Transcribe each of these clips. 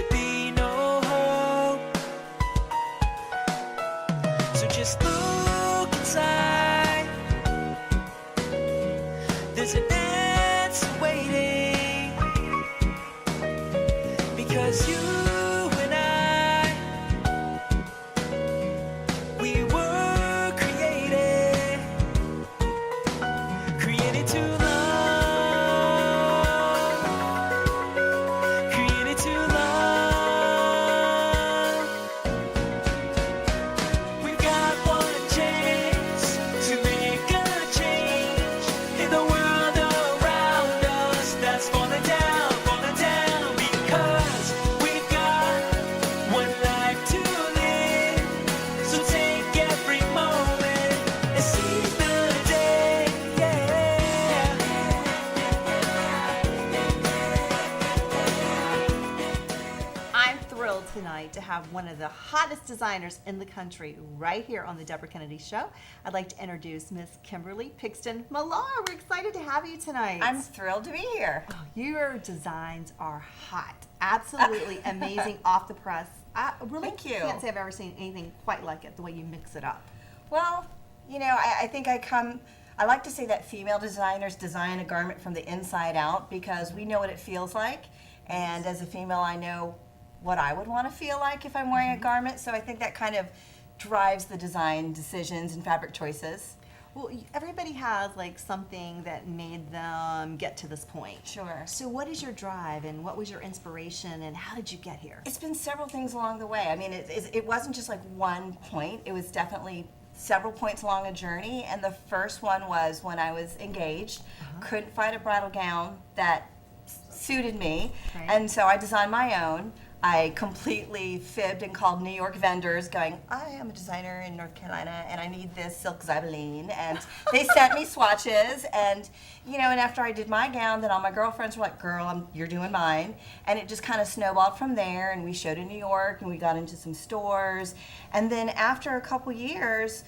could be no hope. So just look inside. There's an answer waiting, because you and I, we were created to love, created to love. We've got one chance to make a change in the world around us that's falling down, because we've got one life to live. So take every moment and seize the day. I'm thrilled tonight to have one of the hottest designers in the country right here on the Debra Kennedy Show. I'd like to introduce Miss Kimberly Pixton Millar. We're excited to have you tonight. I'm thrilled to be here. Your designs are hot, absolutely amazing, off the press. I really Thank you. can't say I've ever seen anything quite like it, the way you mix it up. Well, you know, I think I like to say that female designers design a garment from the inside out, because we know what it feels like. And as a female, I know what I would want to feel like if I'm wearing a garment. So I think that kind of drives the design decisions and fabric choices. Well, everybody has like something that made them get to this point. Sure. So what is your drive, and what was your inspiration, and how did you get here? It's been several things along the way. I mean, it wasn't just like one point. It was definitely several points along a journey. And the first one was when I was engaged, couldn't find a bridal gown that suited me. Right. And so I designed my own. I completely fibbed and called New York vendors going, I am a designer in North Carolina and I need this silk zibeline. And they sent me swatches, and you know, and after I did my gown, then all my girlfriends were like, girl, you're doing mine. And it just kind of snowballed from there, and we showed in New York and we got into some stores. And then after a couple years,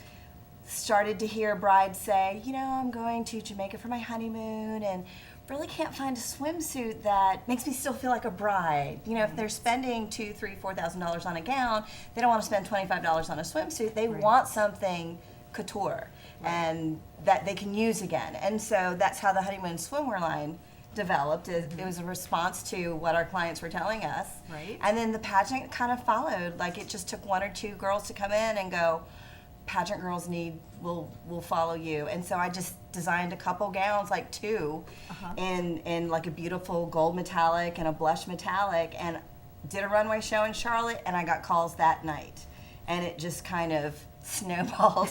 started to hear brides say, you know, I'm going to Jamaica for my honeymoon and really can't find a swimsuit that makes me still feel like a bride. You know, if they're spending $2,000, $3,000, $4,000 on a gown, they don't want to spend $25 on a swimsuit. They want something couture and that they can use again. And so that's how the honeymoon swimwear line developed. It was a response to what our clients were telling us. Right. And then the pageant kind of followed. Like, it just took one or two girls to come in and go, pageant girls will follow you. And so I just designed a couple gowns, like two, in like a beautiful gold metallic and a blush metallic, and did a runway show in Charlotte, and I got calls that night. And it just kind of snowballed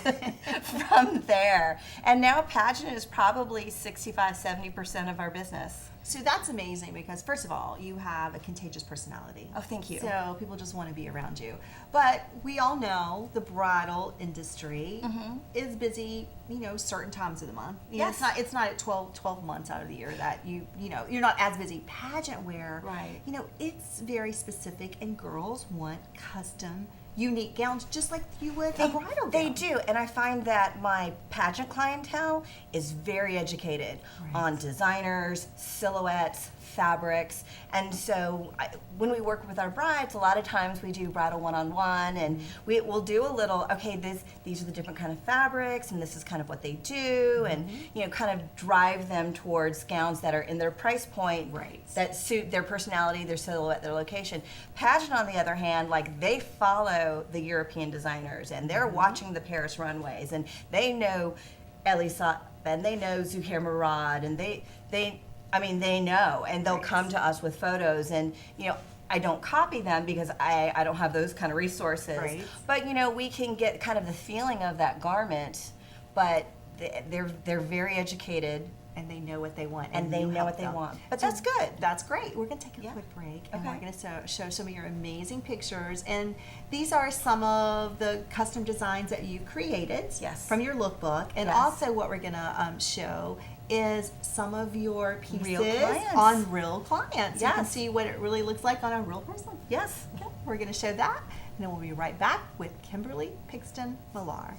from there. And now pageant is probably 65-70% of our business. So that's amazing, because first of all, you have a contagious personality. Oh, thank you. So people just want to be around you. But we all know the bridal industry is busy, you know, certain times of the month. You know, Yes. it's not at 12 months out of the year that you know, you're not as busy. Pageant wear, Right. you know, it's very specific, and girls want custom, unique gowns, just like you would a bridal gown. They do, and I find that my pageant clientele is very educated on designers, silhouettes, fabrics, and so when we work with our brides, a lot of times we do bridal one-on-one, and we'll do a little, okay, these are the different kind of fabrics, and this is kind of what they do, and you know, kind of drive them towards gowns that are in their price point, that suit their personality, their silhouette, their location. Pageant, on the other hand, like, they follow the European designers, and they're watching the Paris runways, and they know Elisa, and they know Zuhair Murad, and they know, and they'll come to us with photos, and you know, I don't copy them because I don't have those kind of resources. But you know, we can get kind of the feeling of that garment, but they're very educated. And they know what they want. And they you know help what they them. want. But So that's good. That's great. We're going to take a quick break, and Okay. we're going to show some of your amazing pictures. And these are some of the custom designs that you created from your lookbook. And also what we're going to show is some of your pieces on real clients. You can see what it really looks like on a real person. Yes. Okay. We're going to show that, and then we'll be right back with Kimberly Pixton Millar.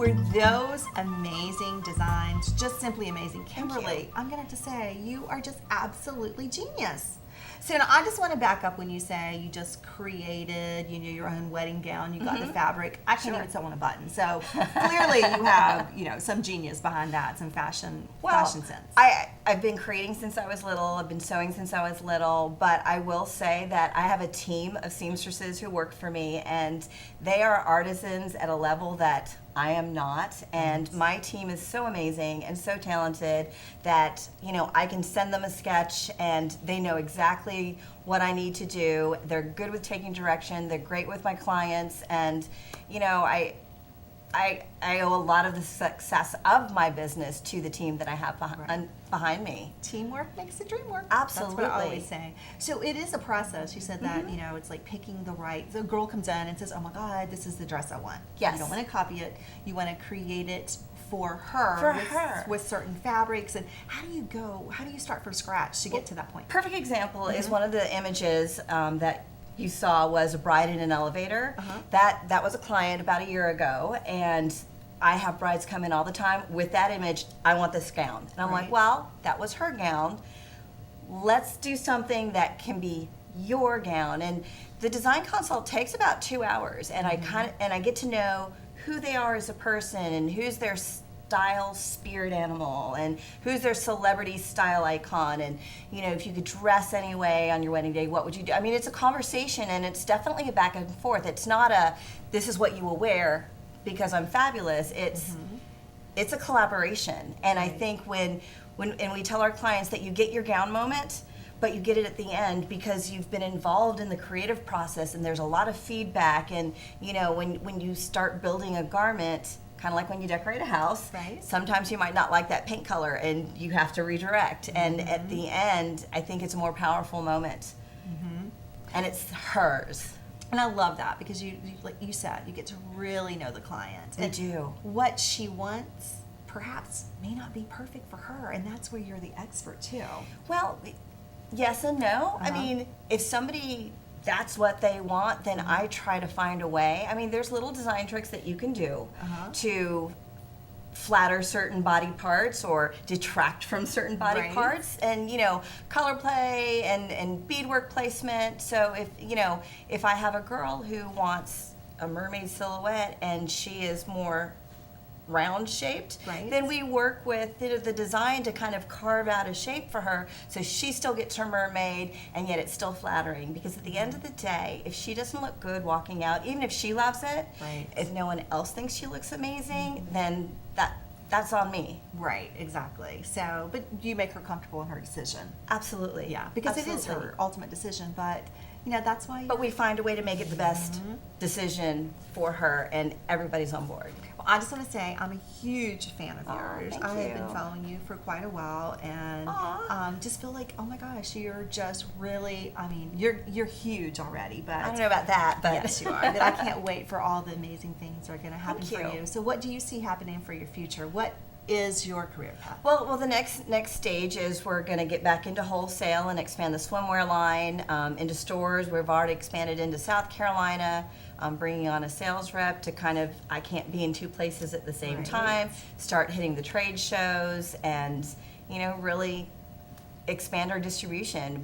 for those amazing designs, just simply amazing. Kimberly, you. I'm gonna have to say, you are just absolutely genius. So now I just want to back up when you say you just created, your own wedding gown, you got the fabric. I can't even sew on a button. So clearly you have, some genius behind that, some fashion sense. I've been creating since I was little. I've been sewing since I was little. But I will say that I have a team of seamstresses who work for me, and they are artisans at a level that I am not. And my team is so amazing and so talented that, I can send them a sketch and they know exactly what I need to do. They're good with taking direction. They're great with my clients. And, I owe a lot of the success of my business to the team that I have behind me. Teamwork makes the dream work. Absolutely. That's what I always say. So it is a process. You said that, it's like picking the girl comes in and says, oh my God, this is the dress I want. Yes. You don't want to copy it. You want to create it for her. With certain fabrics. And how do you start from scratch to get to that point? Perfect example is one of the images that you saw was a bride in an elevator. That was a client about a year ago, and I have brides come in all the time with that image. I want this gown, and I'm like, well, that was her gown. Let's do something that can be your gown. And the design consult takes about 2 hours, and I get to know who they are as a person and who's their style spirit animal and who's their celebrity style icon, and if you could dress anyway on your wedding day, what would you do? I mean, it's a conversation, and it's definitely a back and forth. It's not a this is what you will wear because I'm fabulous. It's a collaboration. And I think when we tell our clients that you get your gown moment, but you get it at the end because you've been involved in the creative process and there's a lot of feedback. And when you start building a garment, kind of like when you decorate a house, sometimes you might not like that paint color and you have to redirect. And at the end, I think it's a more powerful moment. And it's hers. And I love that because you like you said, you get to really know the client. You do. What she wants perhaps may not be perfect for her, and that's where you're the expert too. Well, yes and no. I mean, if somebody that's what they want, then I try to find a way. I mean, there's little design tricks that you can do to flatter certain body parts or detract from certain body parts, and color play and beadwork placement. So if I have a girl who wants a mermaid silhouette and she is more round shaped, then we work with the design to kind of carve out a shape for her so she still gets her mermaid and yet it's still flattering, because at the end of the day, if she doesn't look good walking out, even if she loves it, if no one else thinks she looks amazing, then that's on me. Right, exactly. So, but you make her comfortable in her decision. Absolutely. Yeah, because it is her ultimate decision, but that's why. But we find a way to make it the best decision for her, and everybody's on board. Well, I just want to say I'm a huge fan of yours. Thank I have you. been following you for quite a while, and just feel like, oh my gosh, you're just really. I mean, you're huge already, but I don't know about that, but yes, you are. But I can't wait for all the amazing things that are going to happen Thank for you. you. So, what do you see happening for your future? What is your career path? Well, the next stage is we're going to get back into wholesale and expand the swimwear line into stores. We've already expanded into South Carolina. Bringing on a sales rep to I can't be in two places at the same time. Start hitting the trade shows and really expand our distribution.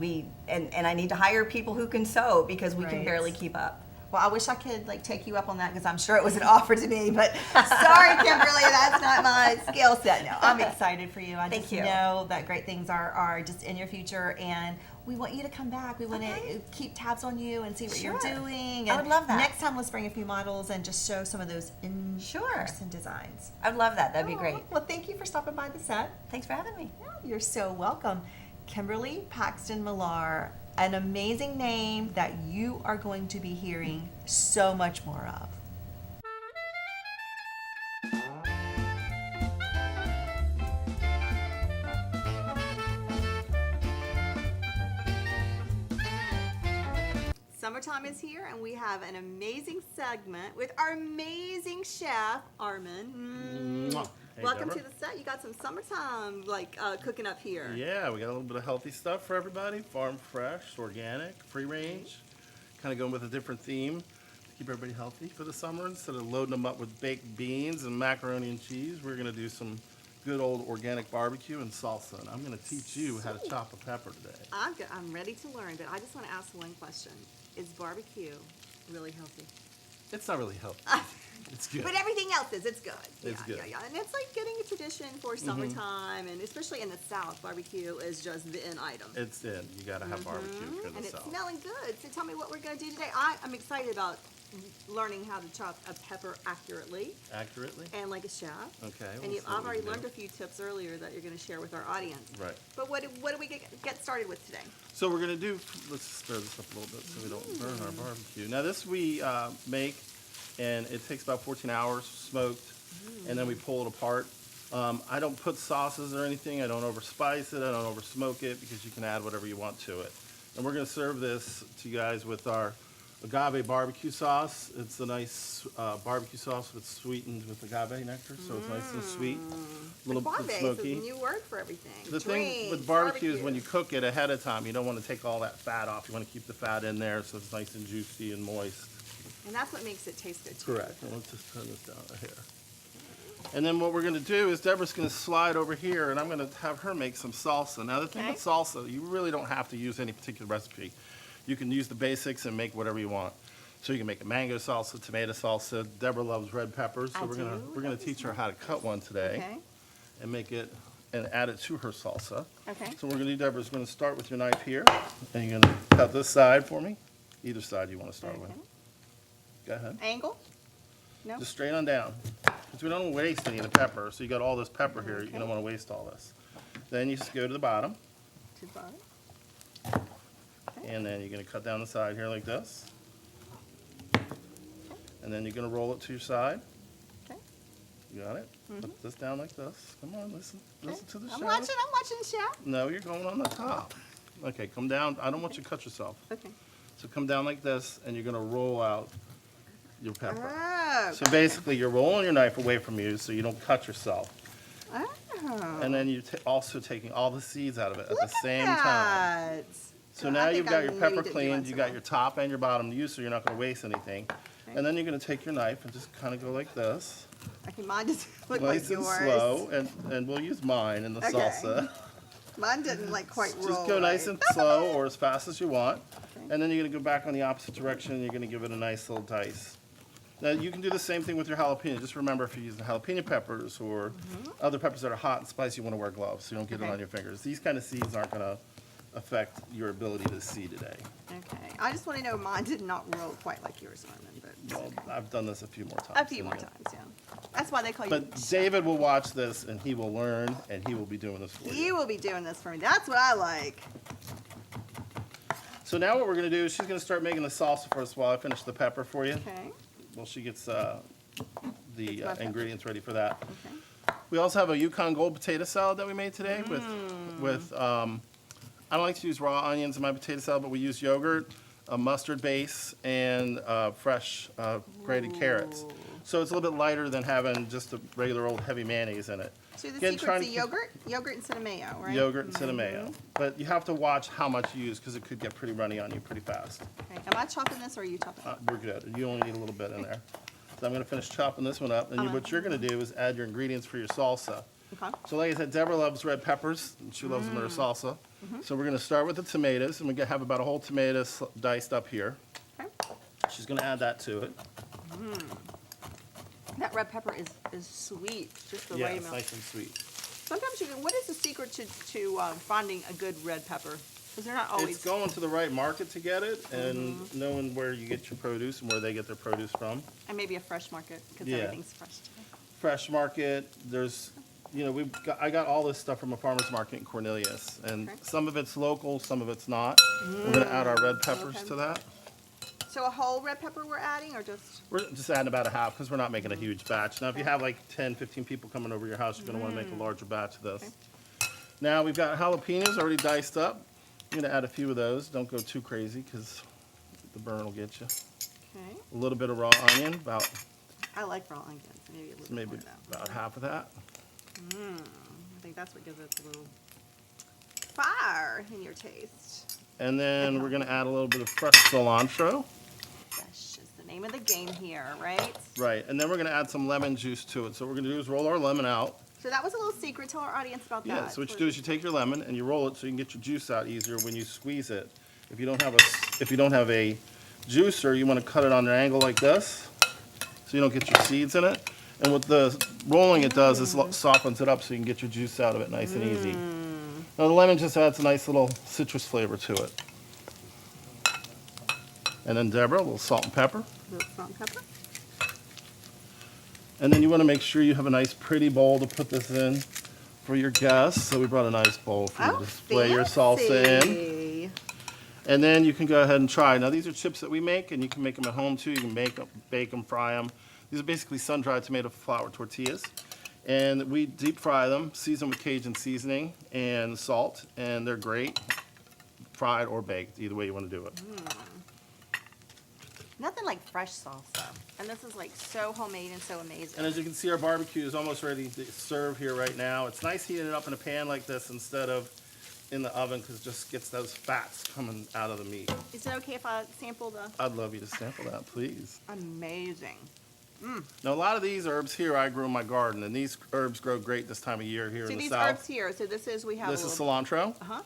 And I need to hire people who can sew because we can barely keep up. Well, I wish I could take you up on that because I'm sure it was an offer to me, but sorry, Kimberly, that's not my skill set. No, I'm excited for you. I just know that great things are just in your future, and we want you to come back. We want to keep tabs on you and see what you're doing. And I would love that. Next time, let's bring a few models and just show some of those in-person designs. I'd love that. That'd be great. Well, thank you for stopping by the set. Thanks for having me. Yeah, you're so welcome. Kimberly Paxton Millar, an amazing name that you are going to be hearing so much more of. Summertime is here, and we have an amazing segment with our amazing chef, Armin. Hey, Welcome Debra. to the set. You got some summertime cooking up here. Yeah, we got a little bit of healthy stuff for everybody. Farm fresh, organic, free range. Kind of going with a different theme to keep everybody healthy for the summer. Instead of loading them up with baked beans and macaroni and cheese, we're gonna do some good old organic barbecue and salsa. And I'm gonna teach you how to chop a pepper today. I'm ready to learn, but I just want to ask one question. Is barbecue really healthy? It's not really healthy. It's good. But everything else is. It's good. It's good. Yeah. And it's like getting a tradition for summertime, and especially in the South, barbecue is just the in item. It's in. You gotta have barbecue if you're in And the it's South. smelling good. So tell me what we're going to do today. I'm excited about learning how to chop a pepper accurately Accurately? and like a chef. Okay, And we'll see I've what we already can learned do. a few tips earlier that you're going to share with our audience. Right. But what do we get started with today? So we're gonna do, let's stir this up a little bit so we don't burn our barbecue. Now this we make, and it takes about 14 hours smoked, and then we pull it apart. I don't put sauces or anything. I don't overspice it. I don't oversmoke it because you can add whatever you want to it. And we're gonna serve this to you guys with our agave barbecue sauce. It's a nice barbecue sauce that's sweetened with agave nectar, so it's nice and sweet, a little bit Agave is smoky. a new word for everything. The thing with barbecue is when you cook it ahead of time, you don't want to take all that fat off. You want to keep the fat in there so it's nice and juicy and moist. And that's what makes it taste good too. Correct. And let's just turn this down here. And then what we're going to do is Deborah's going to slide over here, and I'm going to have her make some salsa. Now the thing Okay. with salsa, you really don't have to use any particular recipe. You can use the basics and make whatever you want. So you can make a mango salsa, tomato salsa. Deborah loves red peppers, so I we're gonna do. teach her how to cut one today Okay. and make it and add it to her salsa. Okay. So what we're gonna do, Deborah's gonna start with your knife here, and you're gonna cut this side for me. Either side you wanna start with. Okay. Go ahead. Angle? No? Just straight on down. Because we don't waste any of the pepper, so you got all this pepper here, you don't wanna waste all this. Then you just go to the bottom, To the bottom? and then you're gonna cut down the side here like this. And then you're gonna roll it to your side. Okay. You got it? Put this down like this. Come on, listen to the I'm shadow. watching, Chef. No, you're going on the top. Okay, come down. I don't want you to cut yourself. Okay. So come down like this, and you're gonna roll out your pepper. Oh. So basically, you're rolling your knife away from you so you don't cut yourself. Oh. And then you're also taking all the seeds out of it at Look the same at time. that. So I now think you've got I your need pepper to do cleaned, you got some. your top and your bottom to use, so you're not gonna waste anything. Okay. And then you're gonna take your knife and just kind of go like this, Okay, mine doesn't look nice like and yours. slow, and we'll use mine in the Okay. salsa. Mine didn't like quite roll. Just go nice right. and slow or as fast as you want. Okay. And then you're gonna go back on the opposite direction and you're gonna give it a nice little dice. Now you can do the same thing with your jalapeno. Just remember if you're using jalapeno peppers or other peppers that are hot and spicy, you wanna wear gloves so you don't get it Okay. on your fingers. These kind of seeds aren't gonna affect your ability to see today. Okay. I just want to know mine did not roll quite like yours, Armin, but Well, I've done this a few more times. a few than more you. times, yeah. That's why they call you. But David will watch this and he will learn and he will be doing this for He you. will be doing this for me. That's what I like. So now what we're gonna do is she's gonna start making the salsa for us while I finish the pepper for you. Okay. Well, she gets Gets the my pepper. ingredients ready for that. Okay. We also have a Yukon Gold potato salad that we made today with I don't like to use raw onions in my potato salad, but we use yogurt, a mustard base, and fresh grated carrots. So it's a little bit lighter than having just a regular old heavy mayonnaise in it. So the Again, secret's trying the to- yogurt? Yogurt instead of mayo, right? Yogurt and cinnamon. But you have to watch how much you use because it could get pretty runny on you pretty fast. Okay. Am I chopping this or are you chopping it? We're good. You only need a little bit in there. So I'm going to finish chopping this one up. And what you're going to do is add your ingredients for your salsa. Okay. So like I said, Deborah loves red peppers, and she loves them in her salsa. So we're gonna start with the tomatoes, and we have about a whole tomato diced up here. Okay. She's gonna add that to it. That red pepper is sweet, just the Yeah, right it's amount. nice and sweet. Sometimes you can, what is the secret to finding a good red pepper? Because they're not always. It's going to the right market to get it, and knowing where you get your produce and where they get their produce from. And maybe a fresh market, because Yeah. everything's fresh today. Fresh market, there's, you know, I got all this stuff from a farmer's market in Cornelius, and Okay. some of it's local, some of it's not. We're gonna add our red peppers Okay. to that. So a whole red pepper we're adding, or just? We're just adding about a half because we're not making a huge batch. Now, if you have like 10, 15 people coming over your house, you're going to want to make a larger batch of this. Okay. Now, we've got jalapenos already diced up. I'm going to add a few of those. Don't go too crazy because the burn will get you. Okay. A little bit of raw onion, about I like raw onions, maybe a little maybe bit more of that. about half of that. I think that's what gives it a little fire in your taste. And then we're going to add a little bit of fresh cilantro. Desch is the name name of the game here, right? Right, and then we're gonna add some lemon juice to it. So what we're gonna do is roll our lemon out. So that was a little secret. Tell our audience about that. Yeah, so what you do is you take your lemon and you roll it so you can get your juice out easier when you squeeze it. If you don't have a juicer, you want to cut it on an angle like this so you don't get your seeds in it. And what the rolling it does is softens it up so you can get your juice out of it nice and easy. Now the lemon just adds a nice little citrus flavor to it. And then Deborah, a little salt and pepper. A little salt and pepper. And then you want to make sure you have a nice pretty bowl to put this in for your guests. So we brought a nice bowl for you to display your salsa in. And then you can go ahead and try. Now these are chips that we make, and you can make them at home too. You can bake them, fry them. These are basically sun-dried tomato flour tortillas. And we deep fry them, season with Cajun seasoning and salt, and they're great, fried or baked, either way you want to do it. Nothing like fresh salsa. And this is like so homemade and so amazing. And as you can see, our barbecue is almost ready to serve here right now. It's nice heating it up in a pan like this instead of in the oven because it just gets those fats coming out of the meat. Is it okay if I sample the? I'd love you to sample that, please. Amazing. Now, a lot of these herbs here I grew in my garden, and these herbs grow great this time of year here in the these South. herbs here. So this is we have. This is cilantro. Uh-huh.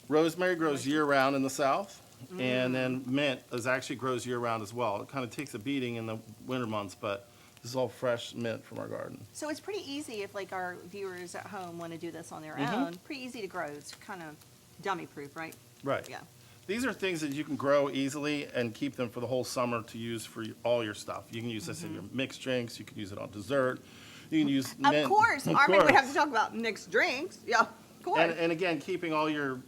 Rosemary grows year-round in the South, and then mint actually grows year-round as well. It kind of takes a beating in the winter months, but this is all fresh mint from our garden. So it's pretty easy if like our viewers at home want to do this on their own. Pretty easy to grow. It's kind of dummy-proof, right? Right. Yeah. These are things that you can grow easily and keep them for the whole summer to use for all your stuff. You can use this in your mixed drinks. You can use it on dessert. You can use mint. Of course, Armin would have to talk about mixed drinks. Yeah, of course. And again, keeping all your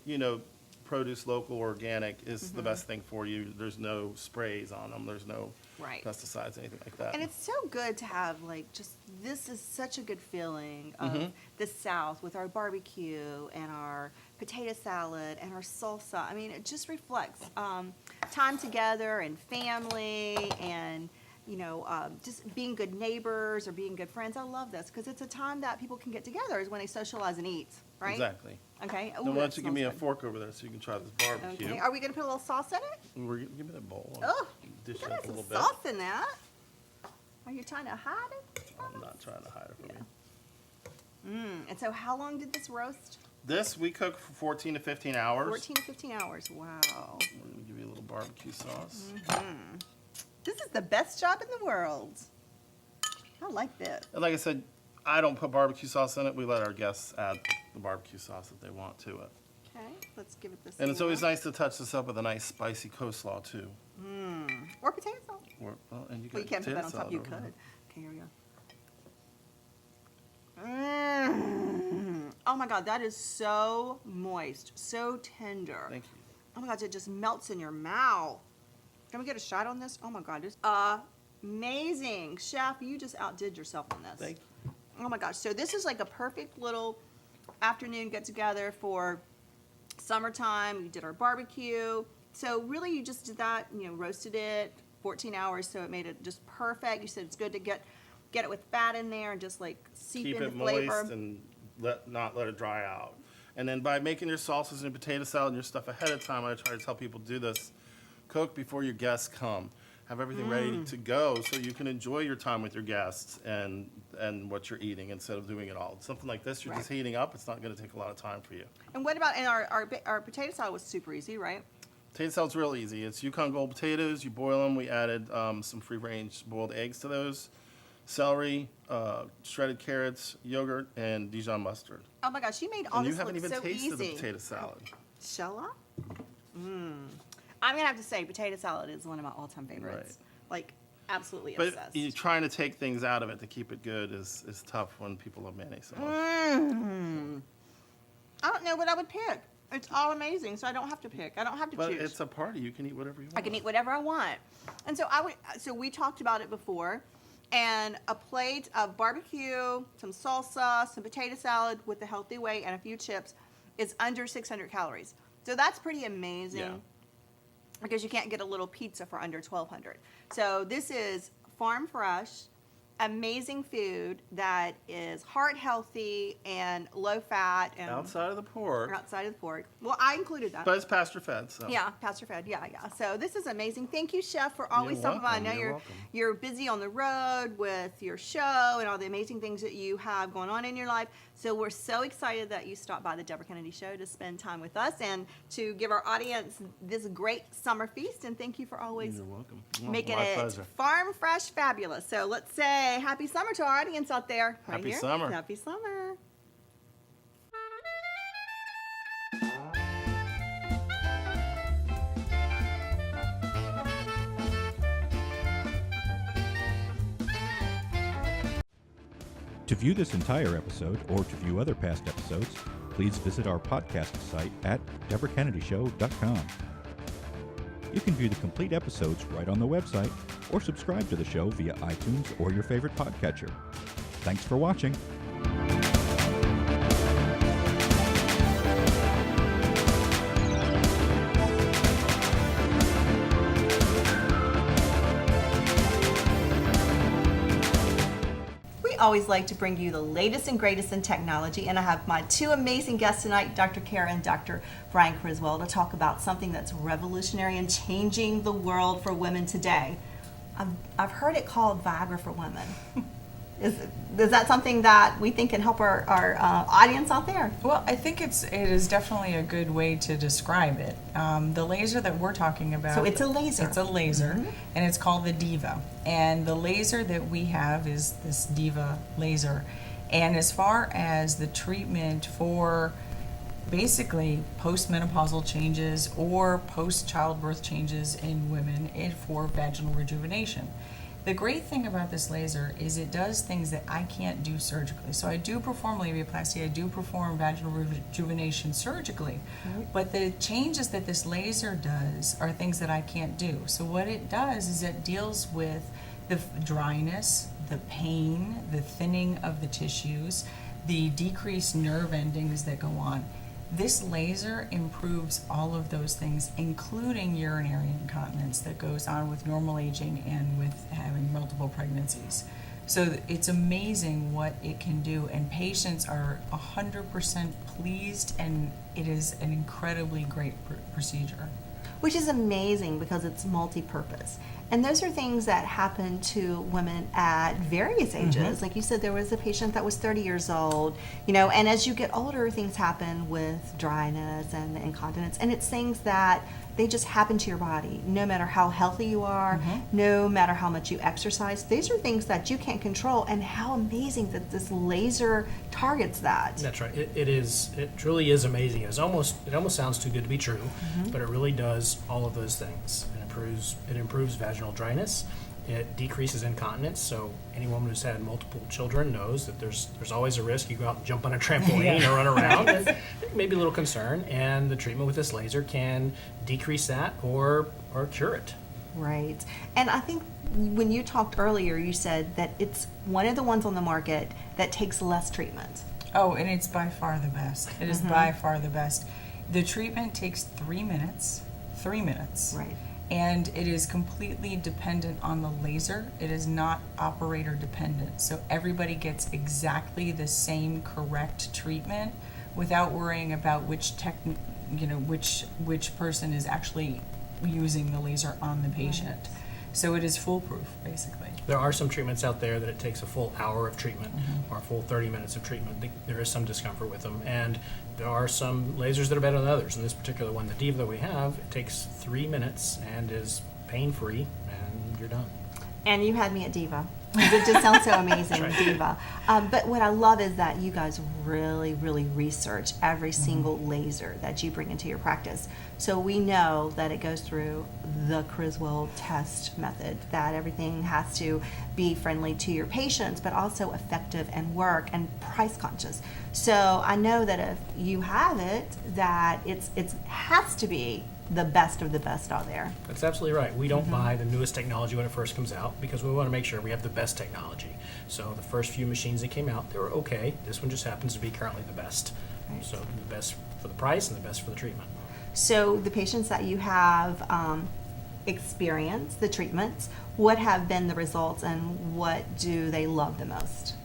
produce local, organic is the best thing for you. There's no sprays on them. There's no pesticides, anything like that. And it's so good to have this is such a good feeling of the South with our barbecue and our potato salad and our salsa. I mean, it just reflects time together and family and just being good neighbors or being good friends. I love this because it's a time that people can get together is when they socialize and eat, right? Exactly. Okay. Now, why don't you give me a fork over there so you can try this barbecue? Okay. Are we going to put a little sauce in it? Give me that bowl. Oh, Dish it there's up a some little bit. sauce in that. Are you trying to hide it? I'm not trying to hide it from you. And so how long did this roast? This we cook for 14 to 15 hours. 14 to 15 hours. Wow. We're going to give you a little barbecue sauce. This is the best job in the world. I like this. And like I said, I don't put barbecue sauce in it. We let our guests add the barbecue sauce that they want to it. Okay, let's give it this. And it's always nice to touch this up with a nice spicy coleslaw too. Or potato salad. And you Well, you can't put that on top. You could. Okay, here we go. Oh my God, that is so moist, so tender. Thank you. Oh my God, it just melts in your mouth. Can we get a shot on this? Oh my God, it's amazing. Chef, you just outdid yourself on this. Thank you. Oh my gosh, so this is like a perfect little afternoon get together for summertime. We did our barbecue. So really you just did that, roasted it 14 hours so it made it just perfect. You said it's good to get it with fat in there and just like seep in the flavor. Keep it moist and not let it dry out. And then by making your salsas and your potato salad and your stuff ahead of time, I try to tell people to do this. Cook before your guests come. Have everything ready to go so you can enjoy your time with your guests and what you're eating instead of doing it all. Something like this, you're just heating up. It's not going to take a lot of time for you. And what about, and our potato salad was super easy, right? Potato salad's real easy. It's Yukon Gold potatoes. You boil them. We added some free-range boiled eggs to those. Celery, shredded carrots, yogurt, and Dijon mustard. Oh my gosh, you made all And you this haven't look even so tasted easy. the potato salad. Shall I? I'm gonna have to say, potato salad is one of my all-time favorites. Like, absolutely But obsessed. you trying to take things out of it to keep it good is tough when people love mayonnaise so much. I don't know what I would pick. It's all amazing, so I don't have to pick. I don't have to But choose. it's a party. You can eat whatever you want. I can eat whatever I want. And so so we talked about it before, and a plate of barbecue, some salsa, some potato salad with a healthy weight and a few chips is under 600 calories. So that's pretty amazing. Yeah. Because you can't get a little pizza for under 1,200. So this is farm fresh, amazing food that is heart healthy and low fat and Outside of the pork. outside of the pork. Well, I included that. But it's pasture fed, so. Yeah, pasture fed. Yeah. So this is amazing. Thank you, Chef, for always stopping by. I welcome. know You're welcome. you're busy on the road with your show and all the amazing things that you have going on in your life. So we're so excited that you stopped by the Debra Kennedy Show to spend time with us and to give our audience this great summer feast. And thank you for always You're welcome. making My it pleasure. farm fresh fabulous. So let's say happy summer to our audience out there. Right Happy here. summer. Happy summer. To view this entire episode or to view other past episodes, please visit our podcast site at DebraKennedyShow.com. You can view the complete episodes right on the website or subscribe to the show via iTunes or your favorite podcatcher. Thanks for watching. We always like to bring you the latest and greatest in technology, and I have my two amazing guests tonight, Dr. Kara and Dr. Bryan Criswell, to talk about something that's revolutionary and changing the world for women today. I've heard it called Viagra for women. Is that something that we think can help our audience out there? Well, I think it is definitely a good way to describe it. The laser that we're talking about. So it's a laser. It's a laser, and it's called the Diva. And the laser that we have is this Diva laser. And as far as the treatment for basically postmenopausal changes or post-childbirth changes in women and for vaginal rejuvenation. The great thing about this laser is it does things that I can't do surgically. So I do perform labiaplasty, I do perform vaginal rejuvenation surgically, but the changes that this laser does are things that I can't do. So what it does is it deals with the dryness, the pain, the thinning of the tissues, the decreased nerve endings that go on. This laser improves all of those things, including urinary incontinence that goes on with normal aging and with having multiple pregnancies. So it's amazing what it can do, and patients are 100% pleased, and it is an incredibly great procedure. Which is amazing because it's multi-purpose. And those are things that happen to women at various ages. Like you said, there was a patient that was 30 years old, and as you get older, things happen with dryness and incontinence. And it's things that they just happen to your body, no matter how healthy you are, no matter how much you exercise. These are things that you can't control, and how amazing that this laser targets that. That's right. It truly is amazing. It almost sounds too good to be true, but it really does all of those things. It improves vaginal dryness. It decreases incontinence. So any woman who's had multiple children knows that there's always a risk. You go out and jump on a trampoline or run around, and maybe a little concern. And the treatment with this laser can decrease that or cure it. Right. And I think when you talked earlier, you said that it's one of the ones on the market that takes less treatment. Oh, and it's by far the best. It is by far the best. The treatment takes 3 minutes. 3 minutes. Right. And it is completely dependent on the laser. It is not operator dependent. So everybody gets exactly the same correct treatment without worrying about which person is actually using the laser on the patient. So it is foolproof, basically. There are some treatments out there that it takes a full hour of treatment or a full 30 minutes of treatment. There is some discomfort with them, and there are some lasers that are better than others. In this particular one, the Diva that we have, it takes 3 minutes and is pain-free, and you're done. And you had me at Diva. It just sounds so amazing, right. Diva. But what I love is that you guys really, really research every single laser that you bring into your practice. So we know that it goes through the Criswell test method, that everything has to be friendly to your patients, but also effective and work and price conscious. So I know that if you have it, that it has to be the best of the best out there. That's absolutely right. We don't buy the newest technology when it first comes out because we want to make sure we have the best technology. So the first few machines that came out, they were okay. This one just happens to be currently the best. Right. So the best for the price and the best for the treatment. So the patients that you have experienced the treatments, what have been the results and what do they love the most?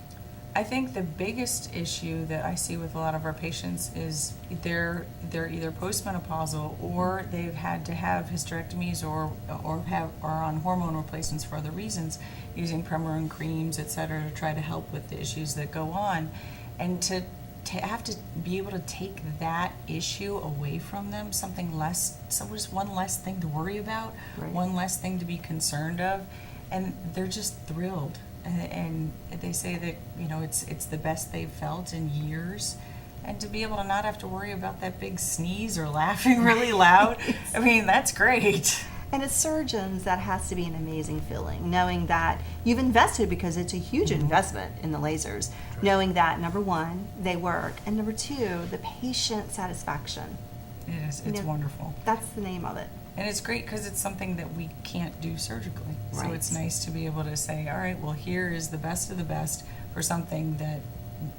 I think the biggest issue that I see with a lot of our patients is they're either postmenopausal or they've had to have hysterectomies or are on hormone replacements for other reasons, using Premarin creams, et cetera, to try to help with the issues that go on. And to have to be able to take that issue away from them, something less, so just one less thing to worry about, Right. one less thing to be concerned of, and they're just thrilled. And they say that, you know, it's the best they've felt in years. And to be able to not have to worry about that big sneeze or laughing really loud, I mean, that's great. And as surgeons, that has to be an amazing feeling, knowing that you've invested, because it's a huge investment in the lasers, knowing that, number one, they work, and number two, the patient satisfaction. It is, You it's know, wonderful. That's the name of it. And it's great because it's something that we can't do surgically. So Right. it's nice to be able to say, all right, well, here is the best of the best for something that,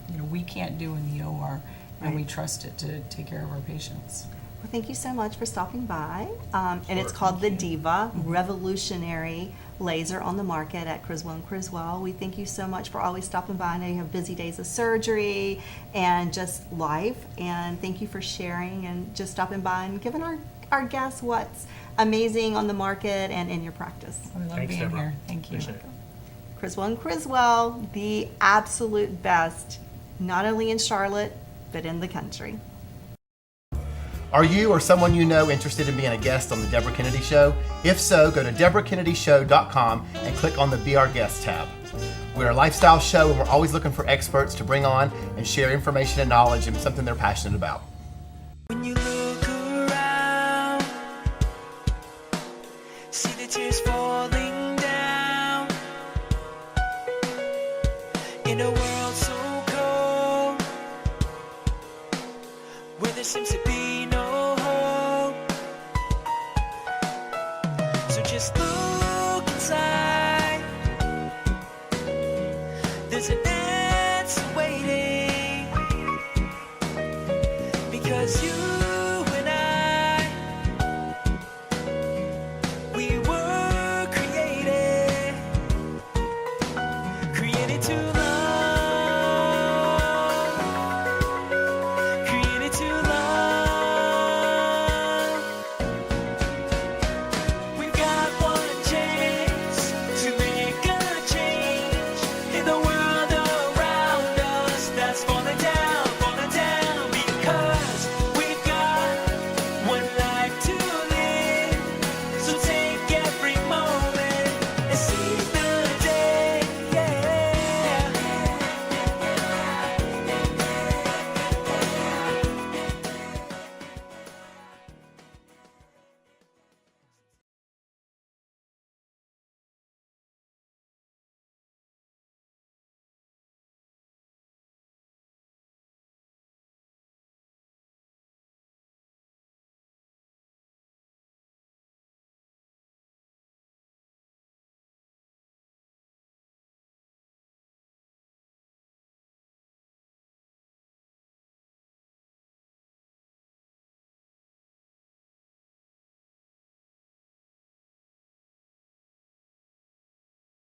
you know, we can't do in the OR, and we Right. trust it to take care of our patients. Well, thank you so much for stopping by. And it's called the Diva, revolutionary laser on the market at Criswell and Criswell. We thank you so much for always stopping by. I know you have busy days of surgery and just life. And thank you for sharing and just stopping by and giving our guests what's amazing on the market and in your practice. We love Thanks, being Debra. here. Thank you. Appreciate it. Criswell and Criswell, the absolute best, not only in Charlotte, but in the country. Are you or someone you know interested in being a guest on the Debra Kennedy Show? If so, go to DebraKennedyShow.com and click on the Be Our Guest tab. We're a lifestyle show and we're always looking for experts to bring on and share information and knowledge and something they're passionate about. When you look around, see the tears falling down. In a world so cold, where there seems to be no hope. So just look inside. There's an